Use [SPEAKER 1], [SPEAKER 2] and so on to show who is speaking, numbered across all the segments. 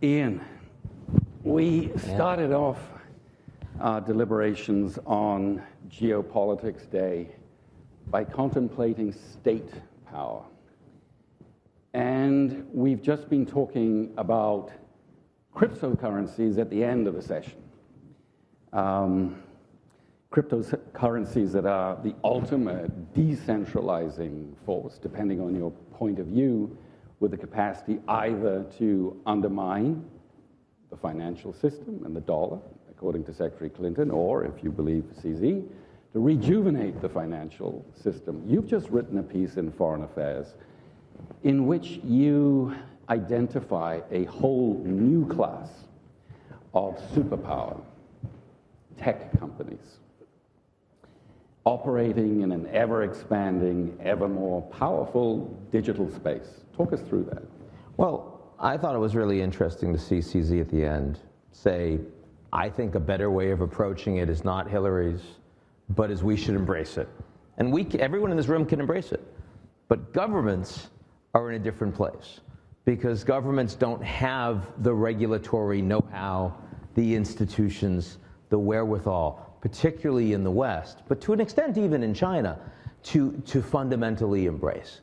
[SPEAKER 1] Ian, we started off our deliberations on Geopolitics Day by contemplating state power. And we've just been talking about cryptocurrencies at the end of the session. Cryptocurrencies that are the ultimate decentralizing force, depending on your point of view, with the capacity either to undermine the financial system and the dollar, according to Secretary Clinton, or, if you believe CZ, to rejuvenate the financial system. You've just written a piece in Foreign Affairs in which you identify a whole new class of superpower tech companies operating in an ever-expanding, ever more powerful digital space. Talk us through that.
[SPEAKER 2] Well, I thought it was really interesting to see CZ at the end say, I think a better way of approaching it is not Hillary's, but is we should embrace it. And everyone in this room can embrace it. But governments are in a different place because governments don't have the regulatory know-how, the institutions, the wherewithal, particularly in the West, but to an extent even in China, to fundamentally embrace.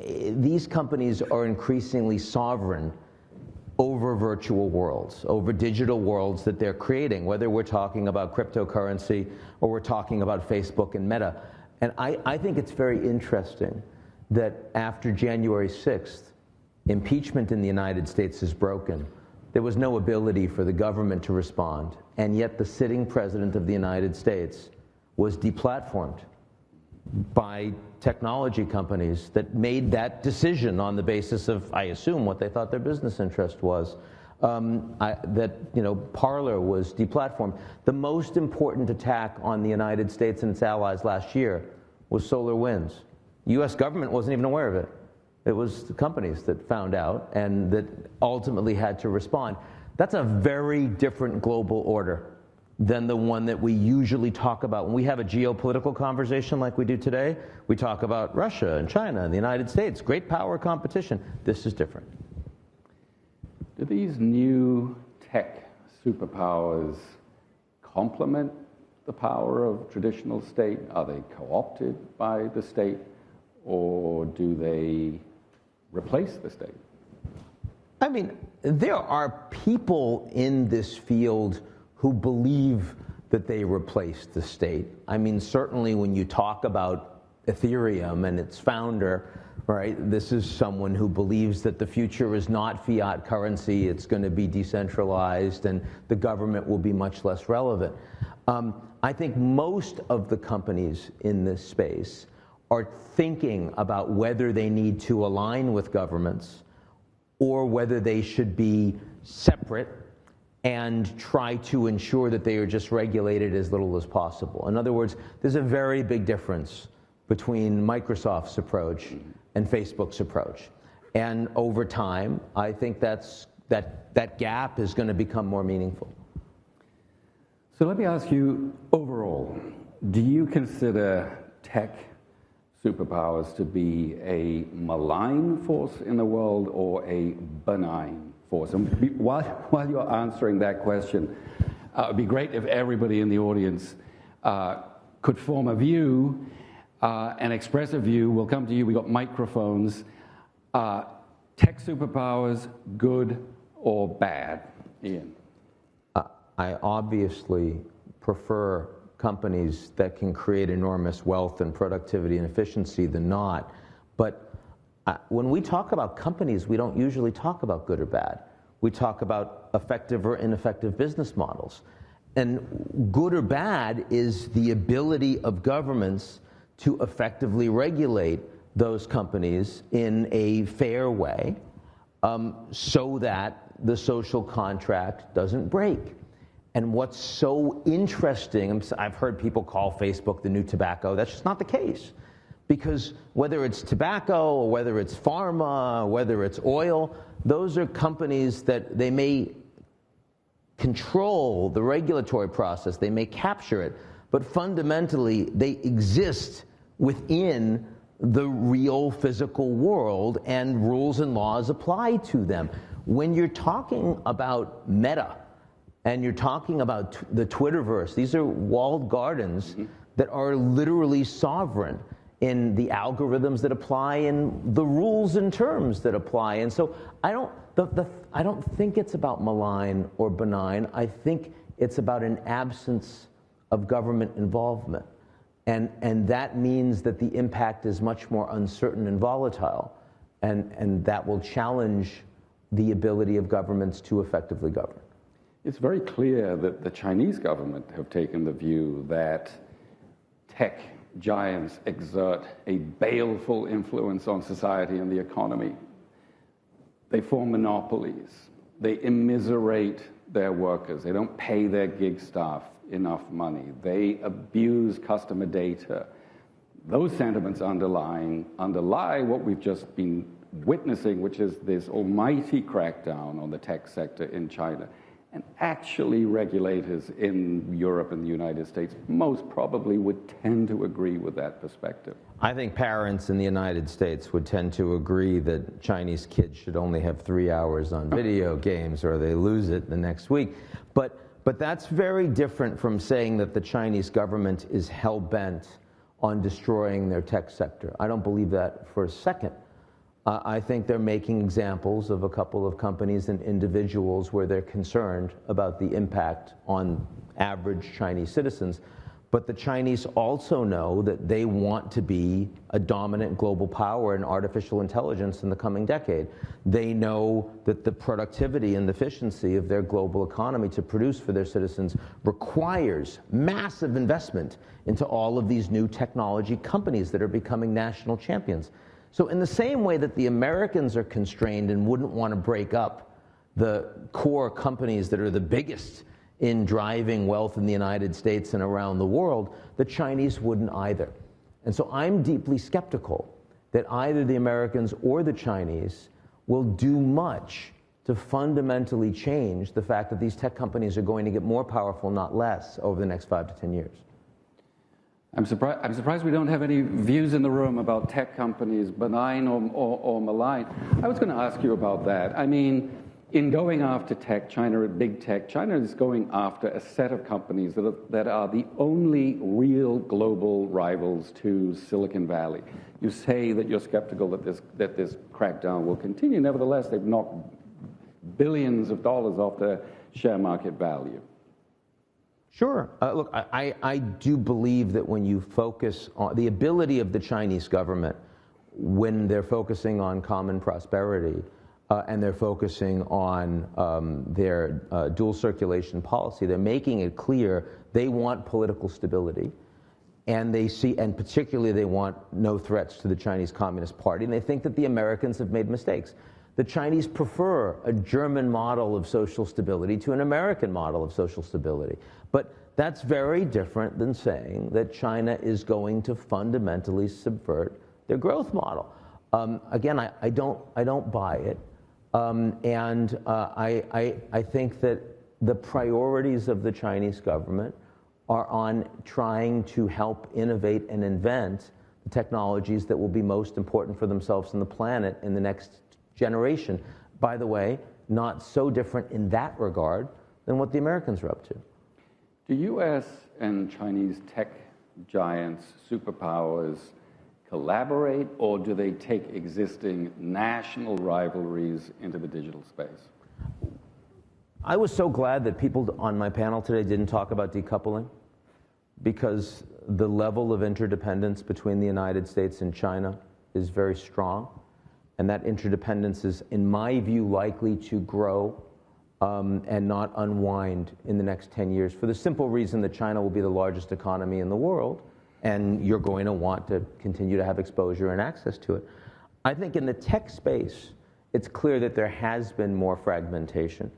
[SPEAKER 2] These companies are increasingly sovereign over virtual worlds, over digital worlds that they're creating, whether we're talking about cryptocurrency or we're talking about Facebook and Meta. And I think it's very interesting that after January 6th, impeachment in the United States is broken. There was no ability for the government to respond, and yet the sitting president of the United States was deplatformed by technology companies that made that decision on the basis of, I assume, what they thought their business interest was. Parler was deplatformed. The most important attack on the United States and its allies last year was SolarWinds. The U.S. government wasn't even aware of it. It was the companies that found out and that ultimately had to respond. That's a very different global order than the one that we usually talk about. When we have a geopolitical conversation like we do today, we talk about Russia and China and the United States, great power competition. This is different.
[SPEAKER 1] Do these new tech superpowers complement the power of traditional state? Are they co-opted by the state, or do they replace the state?
[SPEAKER 2] I mean, there are people in this field who believe that they replaced the state. I mean, certainly when you talk about Ethereum and its founder, right, this is someone who believes that the future is not fiat currency, it's going to be decentralized, and the government will be much less relevant. I think most of the companies in this space are thinking about whether they need to align with governments or whether they should be separate and try to ensure that they are just regulated as little as possible. In other words, there's a very big difference between Microsoft's approach and Facebook's approach. And over time, I think that gap is going to become more meaningful.
[SPEAKER 1] So let me ask you, overall, do you consider tech superpowers to be a malign force in the world or a benign force? And while you're answering that question, it would be great if everybody in the audience could form a view and express a view. We'll come to you. We've got microphones. Tech superpowers, good or bad? Ian.
[SPEAKER 2] I obviously prefer companies that can create enormous wealth and productivity and efficiency than not. But when we talk about companies, we don't usually talk about good or bad. We talk about effective or ineffective business models. And good or bad is the ability of governments to effectively regulate those companies in a fair way so that the social contract doesn't break. And what's so interesting, I've heard people call Facebook the new tobacco. That's just not the case. Because whether it's tobacco or whether it's pharma, or whether it's oil, those are companies that they may control the regulatory process, they may capture it, but fundamentally they exist within the real physical world and rules and laws apply to them. When you're talking about Meta and you're talking about the Twitterverse, these are walled gardens that are literally sovereign in the algorithms that apply and the rules and terms that apply. And so I don't think it's about malign or benign. I think it's about an absence of government involvement. And that means that the impact is much more uncertain and volatile. And that will challenge the ability of governments to effectively govern.
[SPEAKER 1] It's very clear that the Chinese government have taken the view that tech giants exert a baleful influence on society and the economy. They form monopolies. They immiserate their workers. They don't pay their gig staff enough money. They abuse customer data. Those sentiments underlie what we've just been witnessing, which is this almighty crackdown on the tech sector in China. And actually, regulators in Europe and the United States most probably would tend to agree with that perspective.
[SPEAKER 2] I think parents in the United States would tend to agree that Chinese kids should only have 3 hours on video games or they lose it the next week. But that's very different from saying that the Chinese government is hell-bent on destroying their tech sector. I don't believe that for a second. I think they're making examples of a couple of companies and individuals where they're concerned about the impact on average Chinese citizens. But the Chinese also know that they want to be a dominant global power in artificial intelligence in the coming decade. They know that the productivity and efficiency of their global economy to produce for their citizens requires massive investment into all of these new technology companies that are becoming national champions. So in the same way that the Americans are constrained and wouldn't want to break up the core companies that are the biggest in driving wealth in the United States and around the world, the Chinese wouldn't either. And so I'm deeply skeptical that either the Americans or the Chinese will do much to fundamentally change the fact that these tech companies are going to get more powerful, not less, over the next 5 to 10 years.
[SPEAKER 1] I'm surprised we don't have any views in the room about tech companies, benign or malign. I was going to ask you about that. I mean, in going after tech, big tech, China is going after a set of companies that are the only real global rivals to Silicon Valley. You say that you're skeptical that this crackdown will continue. Nevertheless, they've knocked billions of dollars off their share market value.
[SPEAKER 2] Sure. Look, I do believe that when you focus on the ability of the Chinese government, when they're focusing on common prosperity and they're focusing on their dual circulation policy, they're making it clear they want political stability. And they see, and particularly they want no threats to the Chinese Communist Party, and they think that the Americans have made mistakes. The Chinese prefer a German model of social stability to an American model of social stability. But that's very different than saying that China is going to fundamentally subvert their growth model. Again, I don't buy it. I think that the priorities of the Chinese government are on trying to help innovate and invent the technologies that will be most important for themselves and the planet in the next generation. By the way, not so different in that regard than what the Americans are up to.
[SPEAKER 1] Do U.S. and Chinese tech giants, superpowers, collaborate, or do they take existing national rivalries into the digital space?
[SPEAKER 2] I was so glad that people on my panel today didn't talk about decoupling, because the level of interdependence between the United States and China is very strong. And that interdependence is, in my view, likely to grow and not unwind in the next 10 years for the simple reason that China will be the largest economy in the world, and you're going to want to continue to have exposure and access to it. I think in the tech space, it's clear that there has been more fragmentation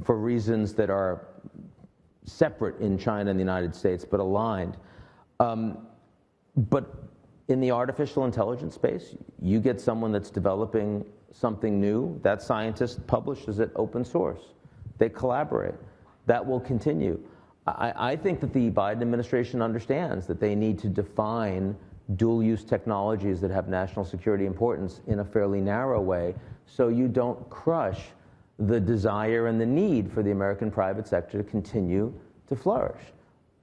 [SPEAKER 2] for reasons that are separate in China and the United States, but aligned. But in the artificial intelligence space, you get someone that's developing something new, that scientist publishes it open source. They collaborate. That will continue. I think that the Biden administration understands that they need to define dual-use technologies that have national security importance in a fairly narrow way, so you don't crush the desire and the need for the American private sector to continue to flourish.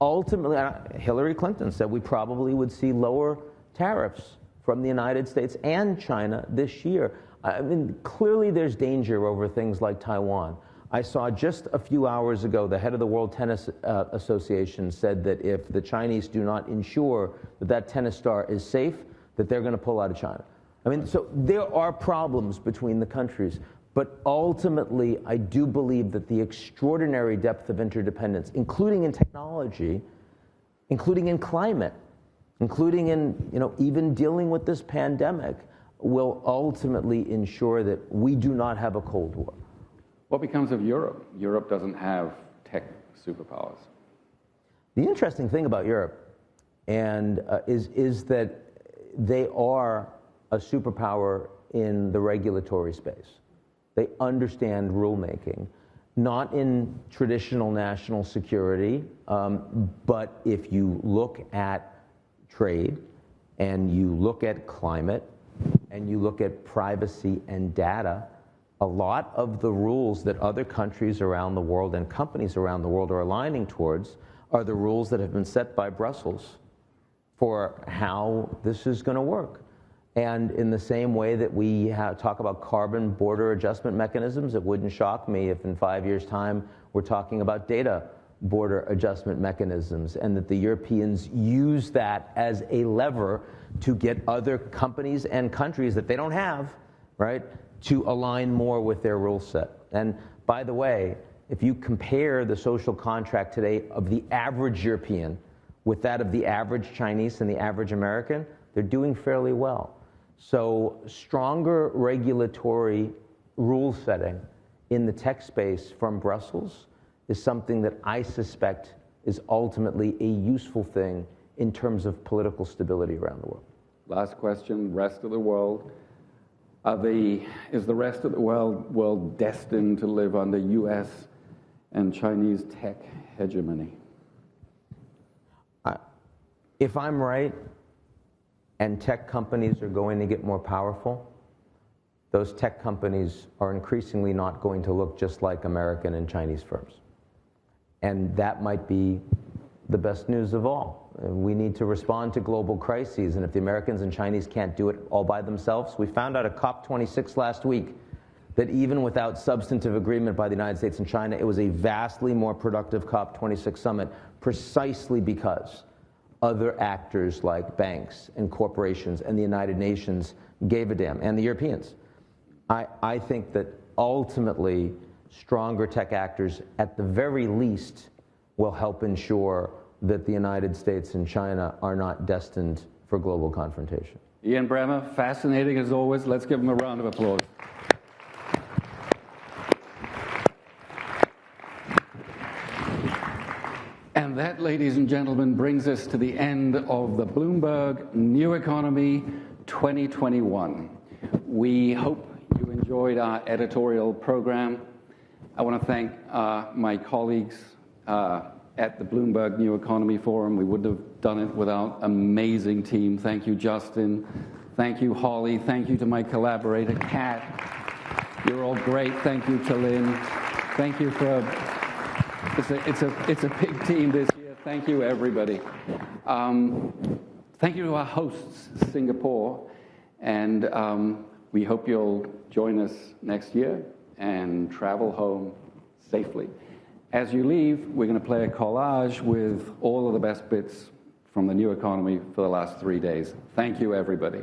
[SPEAKER 2] Ultimately, Hillary Clinton said we probably would see lower tariffs from the United States and China this year. I mean, clearly there's danger over things like Taiwan. I saw just a few hours ago the head of the World Tennis Association said that if the Chinese do not ensure that that tennis star is safe, that they're going to pull out of China. I mean, so there are problems between the countries, but ultimately I do believe that the extraordinary depth of interdependence, including in technology, including in climate, including in, even dealing with this pandemic, will ultimately ensure that we do not have a Cold War.
[SPEAKER 1] What becomes of Europe? Europe doesn't have tech superpowers.
[SPEAKER 2] The interesting thing about Europe is that they are a superpower in the regulatory space. They understand rulemaking, not in traditional national security, but if you look at trade and you look at climate and you look at privacy and data, a lot of the rules that other countries around the world and companies around the world are aligning towards are the rules that have been set by Brussels for how this is going to work. And in the same way that we talk about carbon border adjustment mechanisms, it wouldn't shock me if in 5 years' time we're talking about data border adjustment mechanisms, and that the Europeans use that as a lever to get other companies and countries that they don't have, right, to align more with their rule set. And by the way, if you compare the social contract today of the average European with that of the average Chinese and the average American, they're doing fairly well. So stronger regulatory rule setting in the tech space from Brussels is something that I suspect is ultimately a useful thing in terms of political stability around the world.
[SPEAKER 1] Last question, rest of the world. Is the rest of the world destined to live under US and Chinese tech hegemony?
[SPEAKER 2] If I'm right, and tech companies are going to get more powerful, those tech companies are increasingly not going to look just like American and Chinese firms. And that might be the best news of all. We need to respond to global crises, and if the Americans and Chinese can't do it all by themselves, we found out at COP26 last week that even without substantive agreement by the United States and China, it was a vastly more productive COP26 summit, precisely because other actors like banks and corporations and the United Nations gave a damn, and the Europeans. I think that ultimately stronger tech actors, at the very least, will help ensure that the United States and China are not destined for global confrontation.
[SPEAKER 1] Ian Bremmer, fascinating as always. Let's give him a round of applause. And that, ladies and gentlemen, brings us to the end of the Bloomberg New Economy 2021. We hope you enjoyed our editorial program. I want to thank my colleagues at the Bloomberg New Economy Forum. We wouldn't have done it without an amazing team. Thank you, Justin. Thank you, Holly. Thank you to my collaborator, Kat. You're all great. Thank you to Lynn. Thank you for... It's a big team this year. Thank you, everybody. Thank you to our hosts, Singapore. And we hope you'll join us next year and travel home safely. As you leave, we're going to play a collage with all of the best bits from the new economy for the last 3 days. Thank you, everybody.